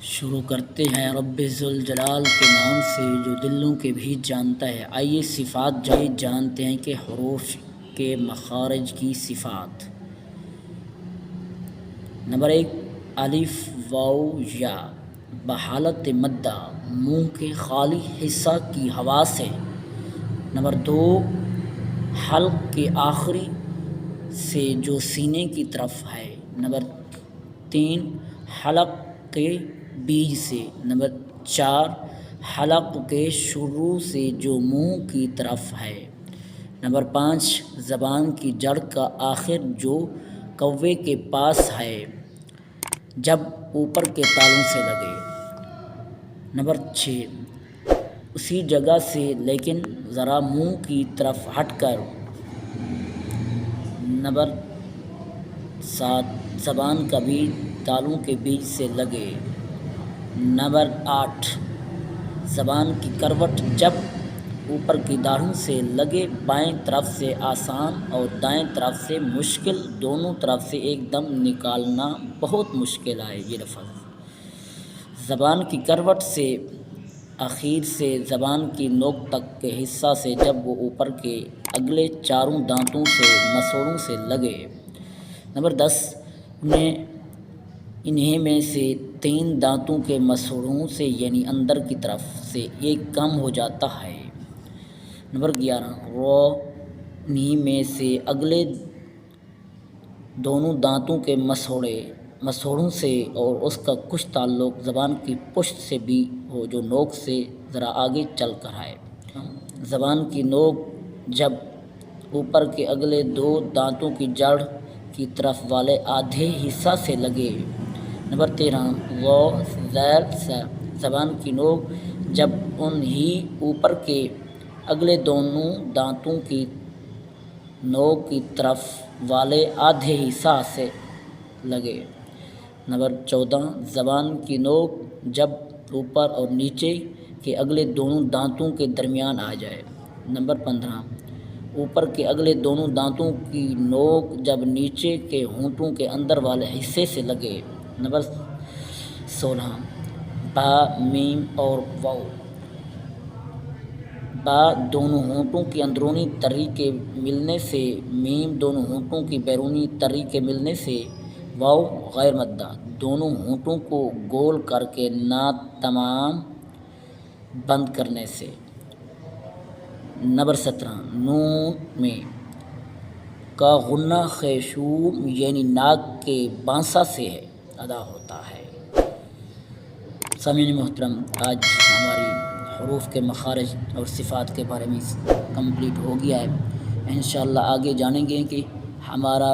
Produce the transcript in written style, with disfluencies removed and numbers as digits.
شروع کرتے ہیں رب ذوالجلال کے نام سے جو دلوں کے بھی جانتا ہے۔ آئیے صفات جانتے ہیں کہ حروف کے مخارج کی صفات۔ نمبر 1، الف واو یا بحالت مدہ منہ کے خالی حصہ کی ہوا سے۔ نمبر 2، حلق کے آخری سے جو سینے کی طرف ہے۔ نمبر 3، حلق کے بیچ سے۔ نمبر 4، حلق کے شروع سے جو منہ کی طرف ہے۔ نمبر 5، زبان کی جڑ کا آخر جو کوے کے پاس ہے جب اوپر کے تالوں سے لگے۔ نمبر 6، اسی جگہ سے لیکن ذرا منہ کی طرف ہٹ کر۔ نمبر 7، زبان کا بیچ تالوں کے بیچ سے لگے۔ نمبر 8، زبان کی کروٹ جب اوپر کی داڑھوں سے لگے، بائیں طرف سے آسان اور دائیں طرف سے مشکل، دونوں طرف سے ایک دم نکالنا بہت مشکل ہے یہ لفظ۔ زبان کی کروٹ سے اخیر سے زبان کی نوک تک کے حصہ سے جب وہ اوپر کے اگلے چاروں دانتوں سے مسوڑوں سے لگے۔ نمبر 10، انہیں میں سے 3 دانتوں کے مسوڑوں سے یعنی اندر کی طرف سے ایک کم ہو جاتا ہے۔ نمبر 11، انہیں میں سے اگلے دونوں دانتوں کے مسوڑوں سے اور اس کا کچھ تعلق زبان کی پشت سے بھی ہو جو نوک سے ذرا آگے چل کر ہے۔ زبان کی نوک جب اوپر کے اگلے 2 دانتوں کی جڑ کی طرف والے آدھے حصہ سے لگے۔ نمبر 13، زبان کی نوک جب انہی اوپر کے اگلے دونوں دانتوں کی نوک کی طرف والے آدھے حصہ سے لگے۔ نمبر 14، زبان کی نوک جب اوپر اور نیچے کے اگلے دونوں دانتوں کے درمیان آ جائے۔ نمبر 15، اوپر کے اگلے دونوں دانتوں کی نوک جب نیچے کے ہونٹوں کے اندر والے حصے سے لگے۔ نمبر 16، با، میم اور واو۔ با دونوں ہونٹوں کی اندرونی تری کے ملنے سے، میم دونوں ہونٹوں کی بیرونی تری کے ملنے سے، واو غیر مدہ دونوں ہونٹوں کو گول کر کے نہ تمام بند کرنے سے۔ نمبر 17، نون میں کا غنہ خیشوم یعنی ناک کے بانسا سے ادا ہوتا ہے۔ سامعین محترم، آج ہماری حروف کے مخارج اور صفات کے بارے میں کمپلیٹ ہو گیا ہے۔ انشاءاللہ آگے جانیں گے کہ ہمارا